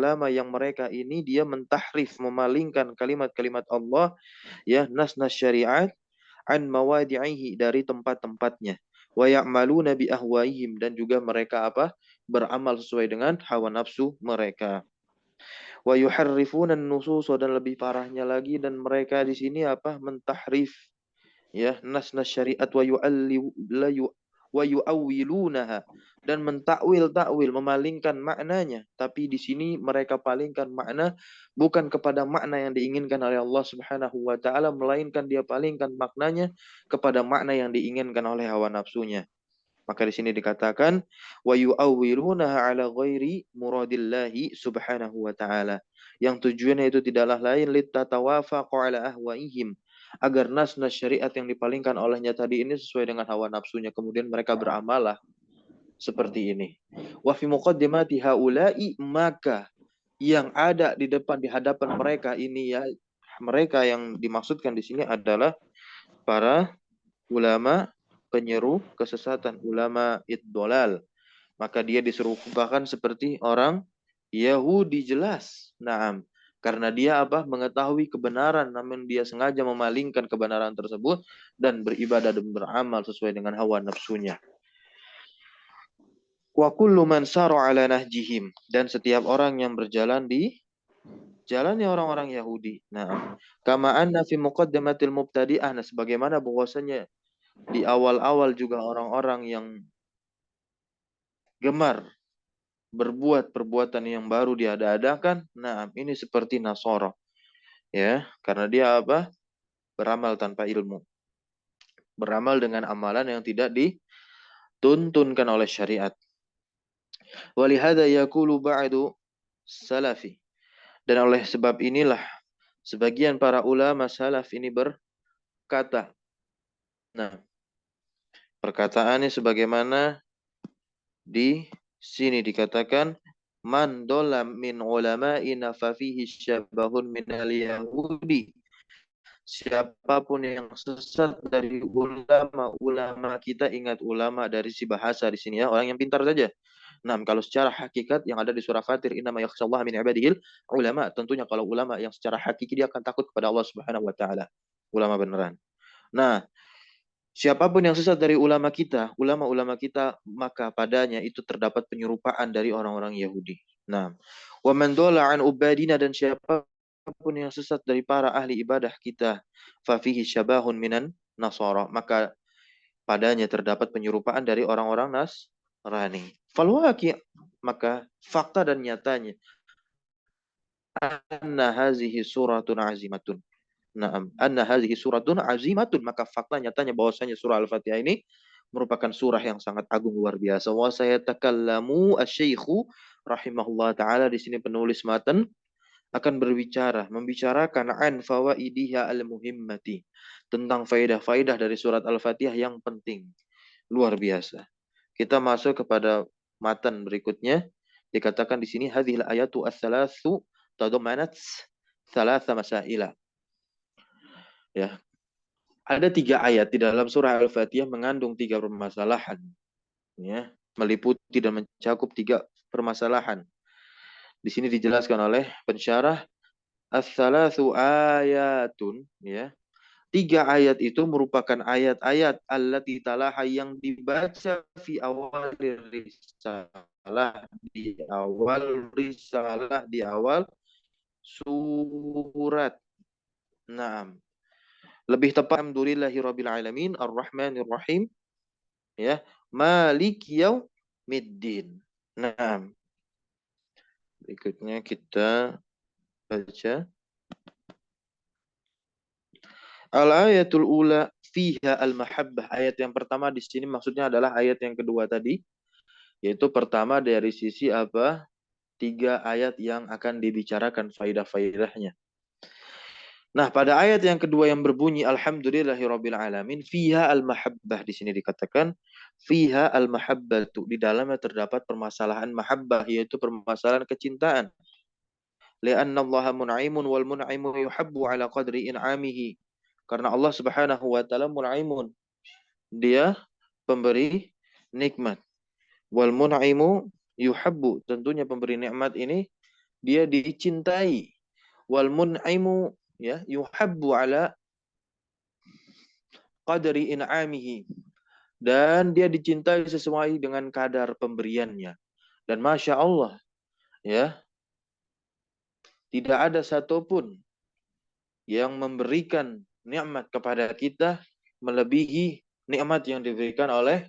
ulama yang mereka ini dia mentahrif, memalingkan kalimat-kalimat Allah, ya, nas-nas syariat an mawadi'ihi, dari tempat-tempatnya, wa ya'maluna bi ahwaihim, dan juga mereka apa, beramal sesuai dengan hawa nafsu mereka. Wa yuharrifuna nusus, dan lebih parahnya lagi, dan mereka di sini apa, mentahrif, ya, nas-nas syariat, wa yu'awwilunaha, dan mentakwil-takwil, memalingkan maknanya. Tapi di sini mereka palingkan makna bukan kepada makna yang diinginkan oleh Allah Subhanahu wa taala, melainkan dia palingkan maknanya kepada makna yang diinginkan oleh hawa nafsunya. Maka di sini dikatakan wa yu'awwilunaha ala ghairi muradillahi subhanahu wa ta'ala. Yang tujuannya itu tidaklah lain litatawafaqu ala ahwaihim, agar nas-nas syariat yang dipalingkan olehnya tadi ini sesuai dengan hawa nafsunya, kemudian mereka beramal seperti ini. Wa fi muqaddimati haula'i, maka yang ada di depan, di hadapan mereka ini, ya, mereka yang dimaksudkan di sini adalah para ulama penyeru kesesatan, ulama idolal. Maka dia diserupakan seperti orang Yahudi jelas. Naam. Karena dia apa? Mengetahui kebenaran, namun dia sengaja memalingkan kebenaran tersebut dan beribadah dan beramal sesuai dengan hawa nafsunya. Wa kullu man sara ala nahjihim, dan setiap orang yang berjalan di jalannya orang-orang Yahudi. Nah, kama anna fi muqaddamatil mubtadi'ah, nah, sebagaimana bahwasanya di awal-awal juga orang-orang yang gemar berbuat perbuatan yang baru diada-adakan. Nah, ini seperti Nasara, ya, karena dia apa? Beramal tanpa ilmu, beramal dengan amalan yang tidak dituntunkan oleh syariat. Walihada yaqulu ba'du salafi, dan oleh sebab inilah sebagian para ulama salaf ini berkata. Nah, perkataannya sebagaimana di sini dikatakan, man dolam min ulama'ina fafihi syabahun minal yahudi. Siapapun yang sesat dari ulama-ulama kita, ingat ulama dari si bahasa di sini, ya, orang yang pintar saja. Nah, kalau secara hakikat yang ada di surah Fatir, innama yakhshallaha min ibadihil ulama, tentunya kalau ulama yang secara hakiki dia akan takut kepada Allah Subhanahu wa taala, ulama beneran. Nah, siapapun yang sesat dari ulama-ulama kita, maka padanya itu terdapat penyerupaan dari orang-orang Yahudi. Nah, wa man dola an ubadina, dan siapapun yang sesat dari para ahli ibadah kita, fa fihi syabahun minan nasara, maka padanya terdapat penyerupaan dari orang-orang Nasrani. Fal waqi', maka fakta dan nyatanya, anna hazihi suratun azimatun. Naam, anna hadhihi suratun azimatun, maka fakta nyatanya bahwasanya surah Al-Fatihah ini merupakan surah yang sangat agung, luar biasa. Wa sayatakallamu asy-syaikhu rahimahullah taala, di sini penulis matan akan membicarakan an fawaidiha al-muhimmati, tentang faidah-faidah dari surat Al-Fatihah yang penting, luar biasa. Kita masuk kepada matan berikutnya. Dikatakan di sini hadhil ayatu ats-tsalatsu tadammanat tsalatsa masaila. Ya, ada 3 ayat di dalam surah Al-Fatihah mengandung 3 permasalahan, ya, meliputi dan mencakup 3 permasalahan. Di sini dijelaskan oleh pensyarah, as-salasu ayatun, ya. 3 ayat itu merupakan ayat-ayat allati talaha, yang dibaca fi awal risalah, di awal surat. Naam. Lebih tepat, alhamdulillahirabbil alamin arrahmanir rahim, ya, malik yaumiddin. Nah, berikutnya kita baca al-ayatul ula fiha al-mahabbah. Ayat yang pertama di sini maksudnya adalah ayat yang kedua tadi, yaitu pertama dari sisi apa? 3 ayat yang akan dibicarakan faidah-faidahnya. Nah, pada ayat yang kedua yang berbunyi alhamdulillahirabbil alamin, fiha al-mahabbah, di sini dikatakan fiha al-mahabbatu, di dalamnya terdapat permasalahan mahabbah, yaitu permasalahan kecintaan. Li'anna Allah mun'imun wal mun'imu yuhabbu ala qadri in'amihi. Karena Allah Subhanahu wa taala mun'imun, dia pemberi nikmat. Wal mun'imu yuhabbu, tentunya pemberi nikmat ini dia dicintai. Wal mun'imu ya yuhabbu ala qadri in'amihi, dan dia dicintai sesuai dengan kadar pemberiannya. Dan Masya Allah, ya, tidak ada satupun yang memberikan nikmat kepada kita melebihi nikmat yang diberikan oleh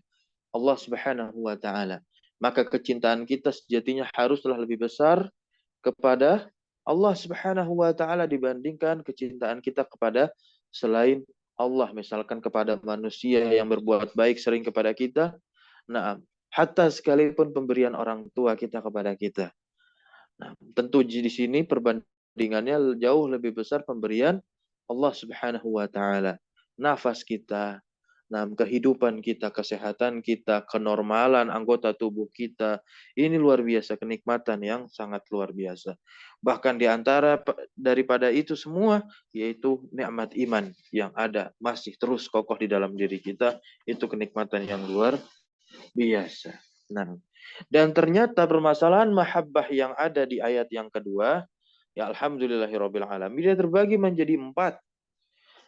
Allah Subhanahu wa taala. Maka kecintaan kita sejatinya haruslah lebih besar kepada Allah Subhanahu wa taala dibandingkan kecintaan kita kepada selain Allah, misalkan kepada manusia yang berbuat baik sering kepada kita. Nah, hatta sekalipun pemberian orang tua kita kepada kita. Nah, tentu di sini perbandingannya jauh lebih besar pemberian Allah Subhanahu wa taala. Nafas kita, nah, kehidupan kita, kesehatan kita, kenormalan anggota tubuh kita, ini luar biasa, kenikmatan yang sangat luar biasa. Bahkan di antara daripada itu semua, yaitu nikmat iman yang ada, masih terus kokoh di dalam diri kita, itu kenikmatan yang luar biasa. Nah, dan ternyata permasalahan mahabbah yang ada di ayat yang kedua, ya alhamdulillahirabbil alamin, dia terbagi menjadi empat.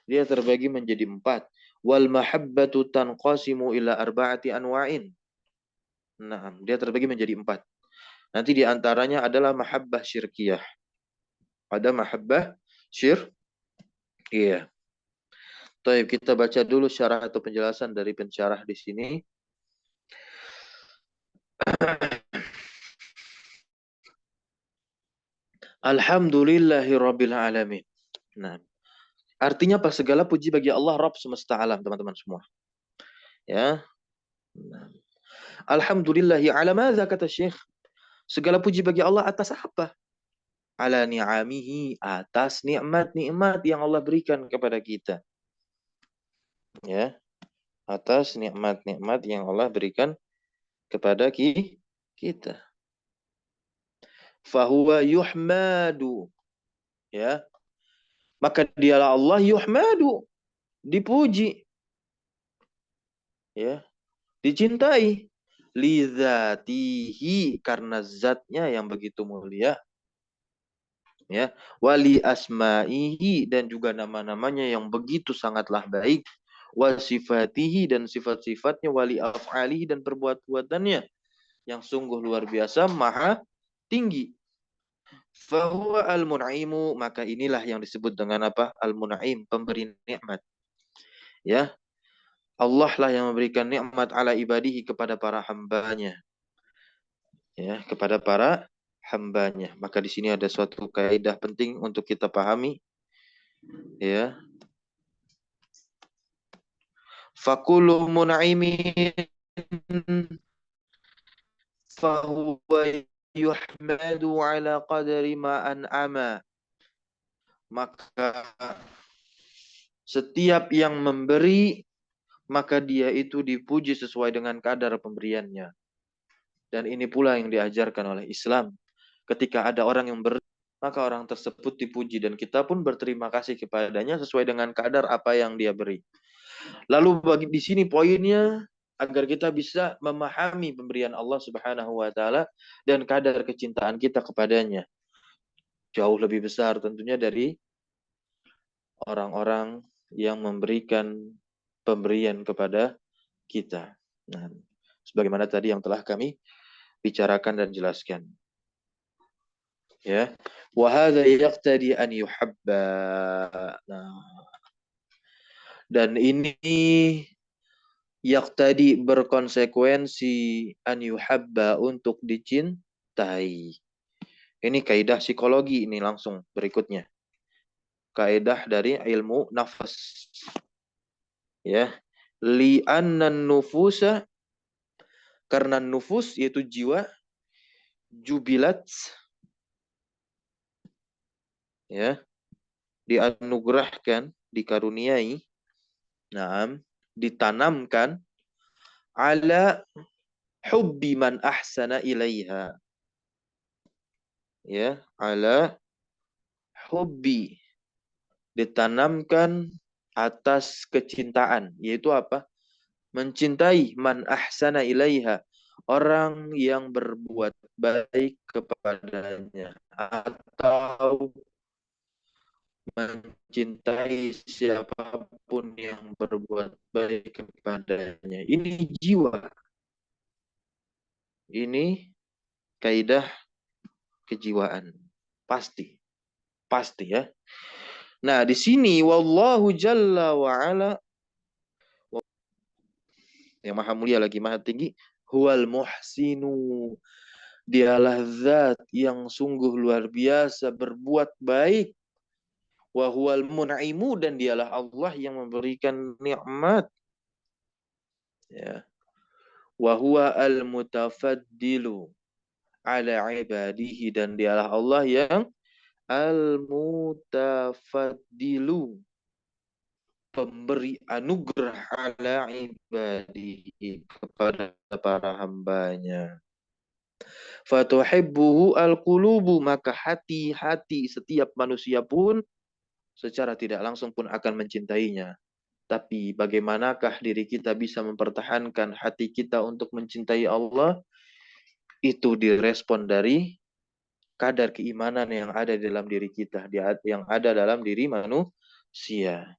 Dia terbagi menjadi empat. Wal mahabbatu tanqasimu ila arba'ati anwa'in. Nah, dia terbagi menjadi empat. Nanti di antaranya adalah mahabbah syirkiyah. Ada mahabbah syirkiyah. Baik, kita baca dulu syarah atau penjelasan dari pensyarah di sini. Alhamdulillahirabbil alamin. Nah, artinya apa? Segala puji bagi Allah Rabb semesta alam, teman-teman semua. Ya. Nah. Alhamdulillahi ala madza, kata Syekh. Segala puji bagi Allah atas apa? Ala ni'amihi, atas nikmat-nikmat yang Allah berikan kepada kita. Ya. Atas nikmat-nikmat yang Allah berikan kepada kita. Fahuwa yuhmadu. Ya. Maka dialah Allah yuhmadu, dipuji. Ya. Dicintai. Lidzatihi, karena zatnya yang begitu mulia. Ya, wali asma'ihi, dan juga nama-namanya yang begitu sangatlah baik. Wasifatihi, dan sifat-sifatnya. Wali af'alihi, dan perbuatan-perbuatannya yang sungguh luar biasa, maha tinggi. Fahuwa al-mun'imu, maka inilah yang disebut dengan apa? Al-mun'im, pemberi nikmat. Ya, Allah lah yang memberikan nikmat ala ibadihi, kepada para hambanya. Ya, kepada para hambanya. Maka di sini ada suatu kaidah penting untuk kita pahami. Ya. Fakulu mun'imin fahuwa yuhmadu ala qadri ma an'ama. Maka setiap yang memberi, maka dia itu dipuji sesuai dengan kadar pemberiannya. Dan ini pula yang diajarkan oleh Islam. Ketika ada orang yang beri, maka orang tersebut dipuji, dan kita pun berterima kasih kepadanya sesuai dengan kadar apa yang dia beri. Lalu bagi di sini poinnya, agar kita bisa memahami pemberian Allah Subhanahu wa taala dan kadar kecintaan kita kepadanya. Jauh lebih besar tentunya dari orang-orang yang memberikan pemberian kepada kita. Nah, sebagaimana tadi yang telah kami bicarakan dan jelaskan. Ya. Wa hadza yaqtadi an yuhabba. Nah, dan ini yaqtadi, berkonsekuensi, an yuhabba, untuk dicintai. Ini kaidah psikologi ini langsung berikutnya. Kaidah dari ilmu nafas. Ya. Li'annan nufusa, karena nufus yaitu jiwa, jubilat, ya, dianugerahkan, dikaruniai, naam, ditanamkan ala hubbi man ahsana ilaiha. Ya, ala hubbi, ditanamkan atas kecintaan, yaitu apa? Mencintai man ahsana ilaiha, orang yang berbuat baik kepadanya atau mencintai siapapun yang berbuat baik kepadanya. Ini jiwa. Ini kaidah kejiwaan. Pasti. Pasti ya. Nah, di sini wallahu jalla wa ala, yang maha mulia lagi maha tinggi, huwal muhsinu. Dialah zat yang sungguh luar biasa berbuat baik. Wa huwal mun'imu, dan dialah Allah yang memberikan nikmat. Ya. Wa huwa al-mutafaddilu ala ibadihi, dan dialah Allah yang al-mutafaddilu, pemberi anugerah ala ibadihi, kepada para hambanya. Fatuhibbuhu al-qulubu, maka hati-hati setiap manusia pun secara tidak langsung pun akan mencintainya. Tapi bagaimanakah diri kita bisa mempertahankan hati kita untuk mencintai Allah? Itu direspon dari kadar keimanan yang ada di dalam diri kita, yang ada dalam diri manusia.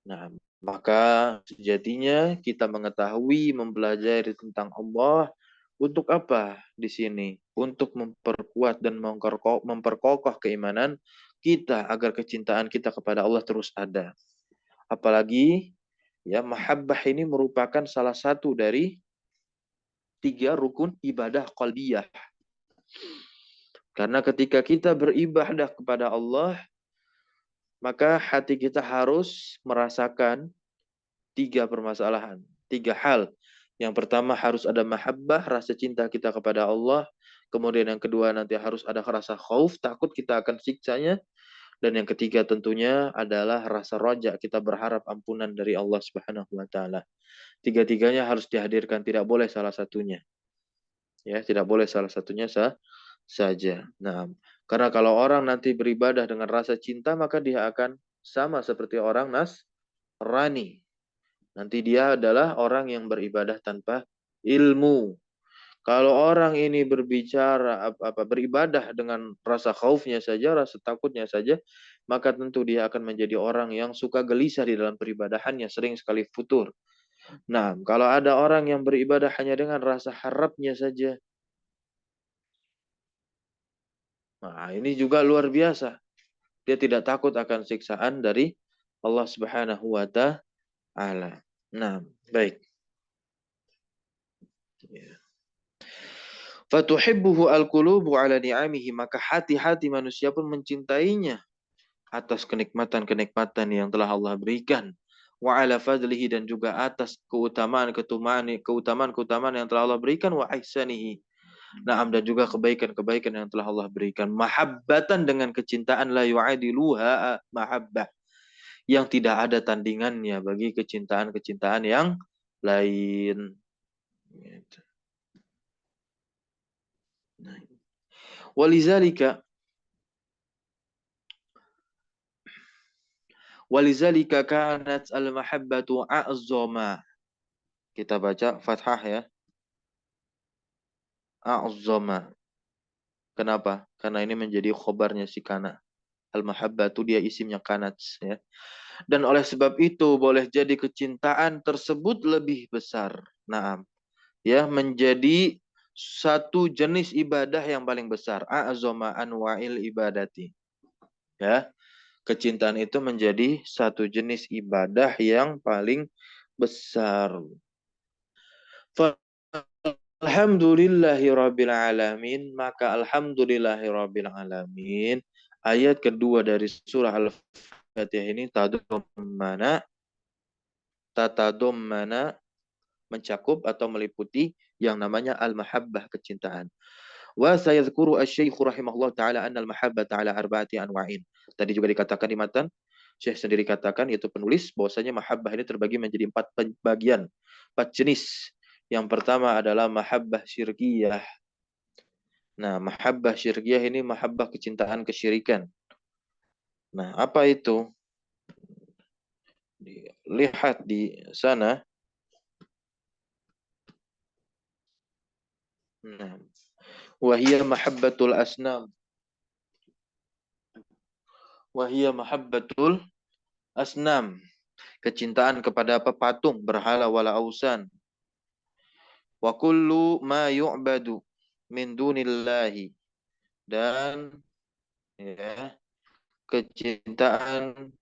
Nah, maka sejatinya kita mengetahui, mempelajari tentang Allah untuk apa di sini? Untuk memperkuat dan memperkokoh keimanan kita agar kecintaan kita kepada Allah terus ada. Apalagi ya, mahabbah ini merupakan salah satu dari 3 rukun ibadah qalbiyah. Karena ketika kita beribadah kepada Allah, maka hati kita harus merasakan 3 permasalahan, 3 hal. Yang pertama harus ada mahabbah, rasa cinta kita kepada Allah. Kemudian yang kedua nanti harus ada rasa khauf, takut kita akan siksanya. Dan yang ketiga tentunya adalah rasa roja, kita berharap ampunan dari Allah Subhanahu wa taala. Tiga-tiganya harus dihadirkan, tidak boleh salah satunya. Ya, tidak boleh salah satunya saja. Nah, karena kalau orang nanti beribadah dengan rasa cinta, maka dia akan sama seperti orang Nasrani. Nanti dia adalah orang yang beribadah tanpa ilmu. Kalau orang ini berbicara beribadah dengan rasa khaufnya saja, rasa takutnya saja, maka tentu dia akan menjadi orang yang suka gelisah di dalam peribadahannya, sering sekali futur. Nah, kalau ada orang yang beribadah hanya dengan rasa harapnya saja, nah ini juga luar biasa. Dia tidak takut akan siksaan dari Allah Subhanahu wa taala. Nah, baik. Fatuhibbuhu al-qulubu ala ni'amihi, maka hati-hati manusia pun mencintainya atas kenikmatan-kenikmatan yang telah Allah berikan. Wa ala fadlihi, dan juga atas keutamaan-keutamaan yang telah Allah berikan. Wa ihsanihi, na'am, dan juga kebaikan-kebaikan yang telah Allah berikan. Mahabbatan, dengan kecintaan, la yu'adiluha mahabbah, yang tidak ada tandingannya bagi kecintaan-kecintaan yang lain. Gitu. Walizalika kanat al-mahabbatu a'zama. Kita baca fathah ya. A'zama. Kenapa? Karena ini menjadi khobarnya si kana. Al-mahabbatu dia isimnya kanat ya. Dan oleh sebab itu boleh jadi kecintaan tersebut lebih besar. Naam. Ya, menjadi satu jenis ibadah yang paling besar. A'zama anwa'il ibadati. Ya. Kecintaan itu menjadi satu jenis ibadah yang paling besar. Alhamdulillahi rabbil alamin, maka alhamdulillahi rabbil alamin. Ayat kedua dari surah Al-Fatihah ini tatadommana, mencakup atau meliputi yang namanya al-mahabbah, kecintaan. Wa sayadhkuru asy-syaikh rahimahullah taala anna al-mahabbah ta'ala arba'ati anwa'in. Tadi juga dikatakan di matan, Syekh sendiri katakan, yaitu penulis, bahwasanya mahabbah ini terbagi menjadi 4 bagian, 4 jenis. Yang pertama adalah mahabbah syirkiyah. Nah, mahabbah syirkiyah ini mahabbah kecintaan kesyirikan. Nah, apa itu? Lihat di sana. Nah, Wahia mahabbatul asnam. Wahia mahabbatul asnam. Kecintaan kepada apa? Patung, berhala, wala ausan. Wa kullu ma yu'badu min dunillahi. Dan ya, kecintaan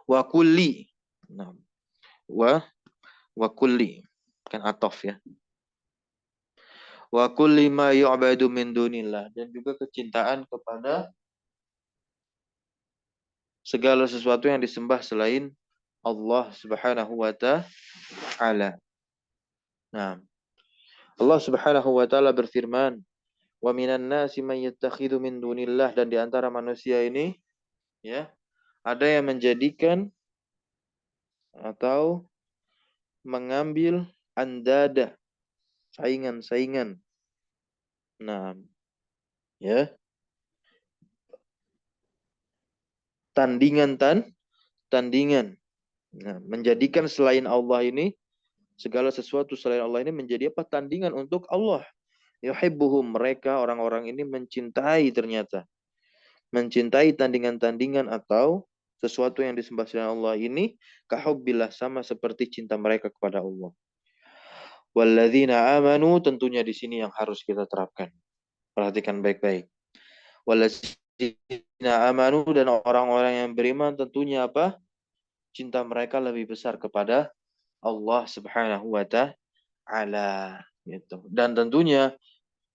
wa kulli. Nah, wa kulli. Kan atof ya. Wa kulli ma yu'badu min dunillah. Dan juga kecintaan kepada segala sesuatu yang disembah selain Allah Subhanahu wa taala. Nah, Allah Subhanahu wa taala berfirman, "Wa minan nasi may yattakhidhu min dunillah." Dan di antara manusia ini ya, ada yang menjadikan atau mengambil andada, saingan-saingan. Nah, ya, tandingan. Nah, menjadikan selain Allah ini, segala sesuatu selain Allah ini menjadi apa? Tandingan untuk Allah. Yuhibbuhum, mereka orang-orang ini mencintai ternyata. Mencintai tandingan-tandingan atau sesuatu yang disembah selain Allah ini kahubbillah, sama seperti cinta mereka kepada Allah. Walladzina amanu, tentunya di sini yang harus kita terapkan. Perhatikan baik-baik. Walladzina amanu, dan orang-orang yang beriman tentunya apa? Cinta mereka lebih besar kepada Allah Subhanahu wa taala gitu. Dan tentunya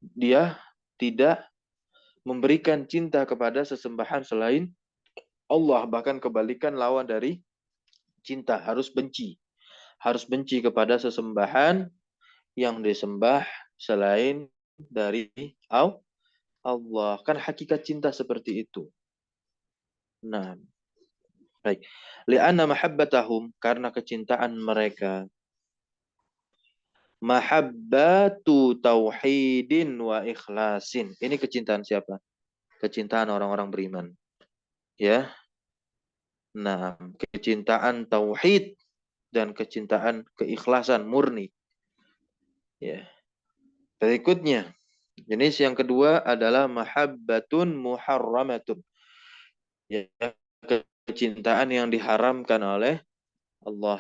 dia tidak memberikan cinta kepada sesembahan selain Allah, bahkan kebalikan lawan dari cinta, harus benci. Harus benci kepada sesembahan yang disembah selain dari Allah. Kan hakikat cinta seperti itu. Nah, baik. Li'anna mahabbatahum, karena kecintaan mereka. Mahabbatu tauhidin wa ikhlasin. Ini kecintaan siapa? Kecintaan orang-orang beriman. Ya. Nah, kecintaan tauhid dan kecintaan keikhlasan murni. Ya. Berikutnya, jenis yang kedua adalah mahabbatun muharramatun. Ya, kecintaan yang diharamkan oleh Allah.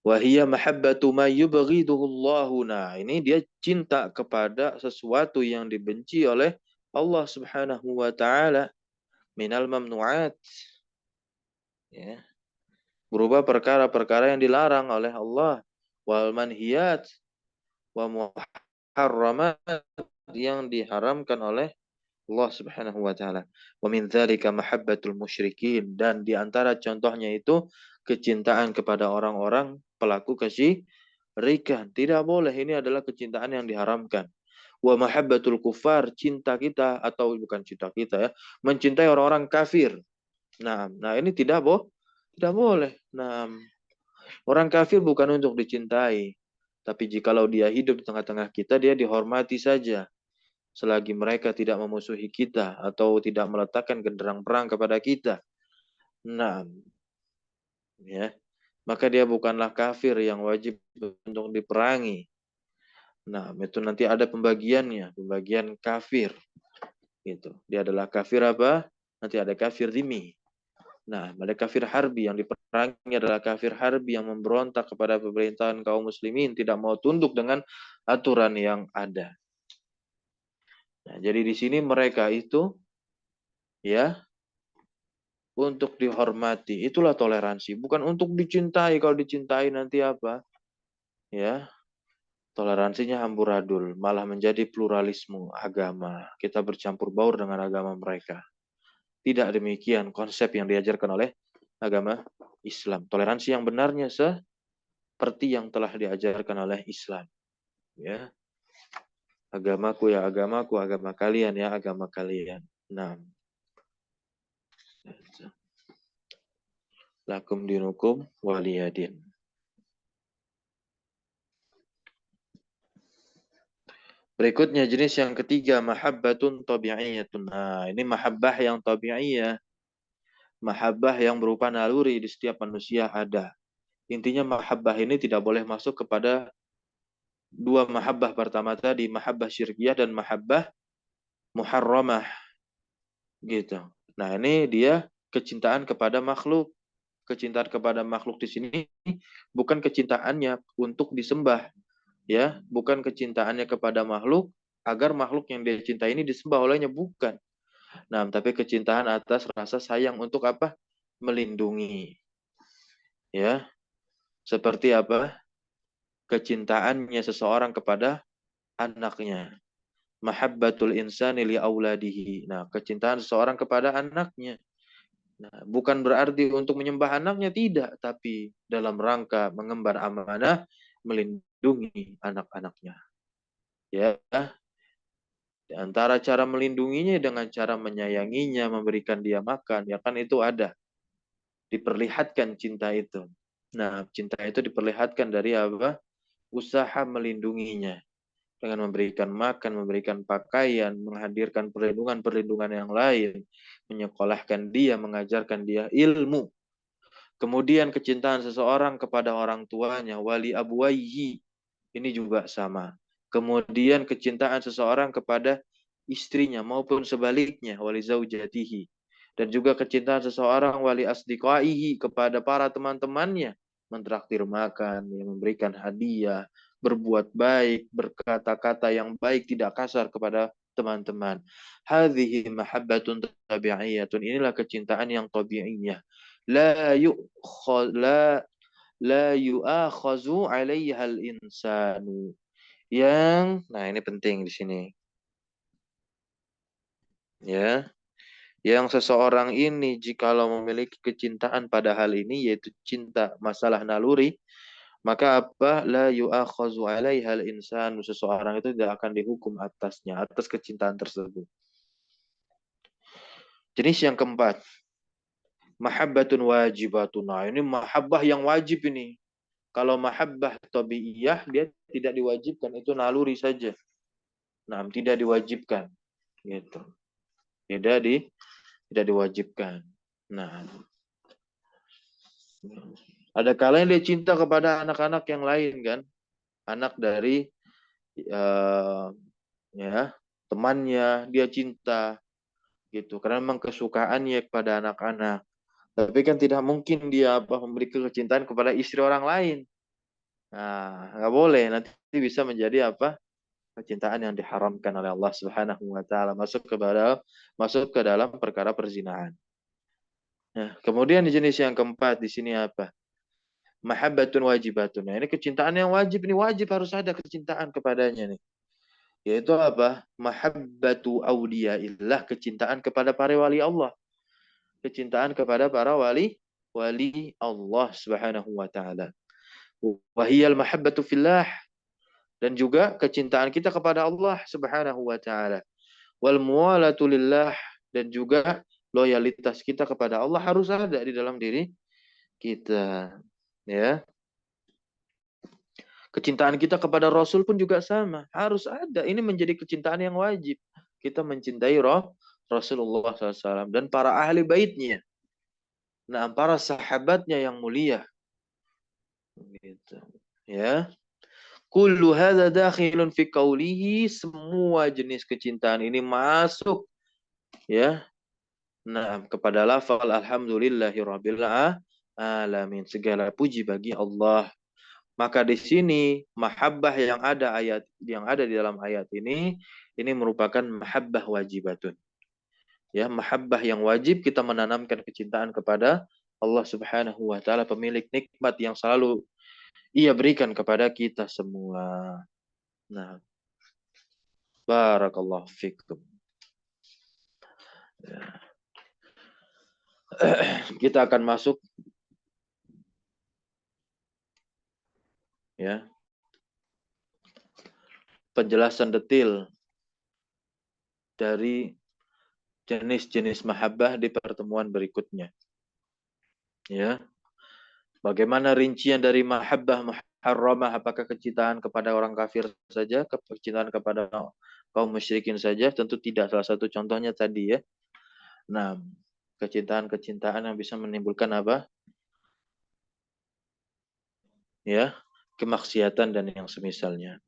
Wahia mahabbatu ma yubghiduhu Allahu. Nah, ini dia cinta kepada sesuatu yang dibenci oleh Allah Subhanahu wa taala, minal mamnuat. Ya, berupa perkara-perkara yang dilarang oleh Allah, wal manhiyat wa muharramat, yang diharamkan oleh Allah Subhanahu wa taala. Wa min dzalika mahabbatul musyrikin, dan di antara contohnya itu kecintaan kepada orang-orang pelaku kesyirikan. Tidak boleh, ini adalah kecintaan yang diharamkan. Wa mahabbatul kufar, cinta kita atau bukan cinta kita ya, mencintai orang-orang kafir. Nah ini tidak boleh. Nah, orang kafir bukan untuk dicintai, tapi jikalau dia hidup di tengah-tengah kita, dia dihormati saja. Selagi mereka tidak memusuhi kita atau tidak meletakkan genderang perang kepada kita. Nah, ya, maka dia bukanlah kafir yang wajib untuk diperangi. Nah, itu nanti ada pembagiannya, pembagian kafir. Gitu. Dia adalah kafir apa? Nanti ada kafir dhimmi. Nah, ada kafir harbi, yang diperangi adalah kafir harbi yang memberontak kepada pemerintahan kaum muslimin, tidak mau tunduk dengan aturan yang ada. Nah, jadi di sini mereka itu ya untuk dihormati. Itulah toleransi, bukan untuk dicintai. Kalau dicintai nanti apa? Ya, toleransinya amburadul, malah menjadi pluralisme agama. Kita bercampur baur dengan agama mereka. Tidak demikian konsep yang diajarkan oleh agama Islam. Toleransi yang benarnya seperti yang telah diajarkan oleh Islam. Ya, agamaku ya agamaku, agama kalian ya agama kalian. Nah, lakum dinukum waliyadin. Berikutnya jenis yang ketiga, mahabbatun tabi'iyatun. Nah, ini mahabbah yang tabi'iyah. Mahabbah yang berupa naluri di setiap manusia ada. Intinya mahabbah ini tidak boleh masuk kepada dua mahabbah pertama tadi, mahabbah syirkiyah dan mahabbah muharramah gitu. Nah, ini dia kecintaan kepada makhluk. Kecintaan kepada makhluk di sini bukan kecintaannya untuk disembah, ya, bukan kecintaannya kepada makhluk agar makhluk yang dia cintai ini disembah olehnya, bukan. Nah, tapi kecintaan atas rasa sayang untuk apa? Melindungi, ya. Seperti apa? Kecintaannya seseorang kepada anaknya. Mahabbatul insani li auladihi. Nah, kecintaan seseorang kepada anaknya. Nah, bukan berarti untuk menyembah anaknya, tidak, tapi dalam rangka mengemban amanah melindungi anak-anaknya. Ya, di antara cara melindunginya dengan cara menyayanginya, memberikan dia makan, ya kan itu ada. Diperlihatkan cinta itu. Nah, cinta itu diperlihatkan dari apa? Usaha melindunginya. Dengan memberikan makan, memberikan pakaian, menghadirkan perlindungan-perlindungan yang lain, menyekolahkan dia, mengajarkan dia ilmu. Kemudian kecintaan seseorang kepada orang tuanya, wali abuwaihi, ini juga sama. Kemudian kecintaan seseorang kepada istrinya maupun sebaliknya, wali zaujatihi. Dan juga kecintaan seseorang wali asdiqaihi kepada para teman-temannya, mentraktir makan, memberikan hadiah, berbuat baik, berkata-kata yang baik, tidak kasar kepada teman-teman. Hadhihi mahabbatun tabi'iyatun. Inilah kecintaan yang tabi'iyah. La yu'khad la yu'akhazu 'alaiha al-insanu. Nah ini penting di sini. Ya, yang seseorang ini jikalau memiliki kecintaan pada hal ini, yaitu cinta masalah naluri, maka apa? La yu'akhazu 'alaiha al-insanu. Seseorang itu tidak akan dihukum atasnya, atas kecintaan tersebut. Jenis yang keempat, mahabbatun wajibatun. Nah, ini mahabbah yang wajib ini. Kalau mahabbah tabi'iyah, dia tidak diwajibkan, itu naluri saja. Nah, tidak diwajibkan, gitu. Tidak diwajibkan. Nah, ada kalanya dia cinta kepada anak-anak yang lain kan, anak dari ya temannya dia cinta, gitu. Karena memang kesukaannya kepada anak-anak. Tapi kan tidak mungkin dia memberi kecintaan kepada istri orang lain. Nah, nggak boleh. Nanti bisa menjadi apa? Kecintaan yang diharamkan oleh Allah Subhanahu wa taala, masuk ke dalam perkara perzinahan. Nah, kemudian jenis yang keempat di sini apa? Mahabbatun wajibatun. Nah, ini kecintaan yang wajib, ini wajib harus ada kecintaan kepadanya nih. Yaitu apa? Mahabbatu auliyaillah, kecintaan kepada para wali Allah. Kecintaan kepada para wali Allah Subhanahu wa taala. Wa hiyal mahabbatu fillah, dan juga kecintaan kita kepada Allah Subhanahu wa taala. Wal muwalatu lillah, dan juga loyalitas kita kepada Allah harus ada di dalam diri kita, ya. Kecintaan kita kepada Rasul pun juga sama, harus ada. Ini menjadi kecintaan yang wajib. Kita mencintai Rasulullah SAW dan para ahli baitnya. Nah, para sahabatnya yang mulia. Gitu. Ya. Kullu hadza dakhilun fi qawlihi, semua jenis kecintaan ini masuk, ya. Nah, kepada lafal alhamdulillahirabbil alamin. Segala puji bagi Allah. Maka di sini mahabbah yang ada di dalam ayat ini merupakan mahabbah wajibatun. Ya, mahabbah yang wajib, kita menanamkan kecintaan kepada Allah Subhanahu wa taala, pemilik nikmat yang selalu Ia berikan kepada kita semua. Nah, barakallahu fikum. Ya. Kita akan masuk, ya, penjelasan detail dari jenis-jenis mahabbah di pertemuan berikutnya. Ya. Bagaimana rincian dari mahabbah muharramah? Apakah kecintaan kepada orang kafir saja, kecintaan kepada kaum musyrikin saja? Tentu tidak. Salah satu contohnya tadi, ya. Nah, kecintaan-kecintaan yang bisa menimbulkan apa? Ya, kemaksiatan dan yang semisalnya.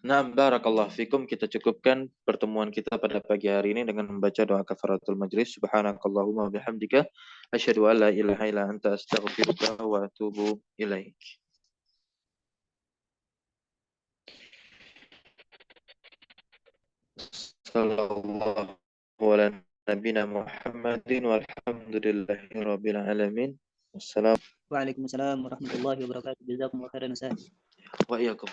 Nah, barakallahu fikum. Kita cukupkan pertemuan kita pada pagi hari ini dengan membaca doa kafaratul majlis. Subhanakallahumma wa bihamdika asyhadu an la ilaha illa anta astaghfiruka wa atubu ilaik. Sallallahu ala nabiyina Muhammadin walhamdulillahi rabbil alamin. Wassalamu Waalaikumsalam warahmatullahi wabarakatuh. Jazakumullah khairan Ustaz. wa iyyakum.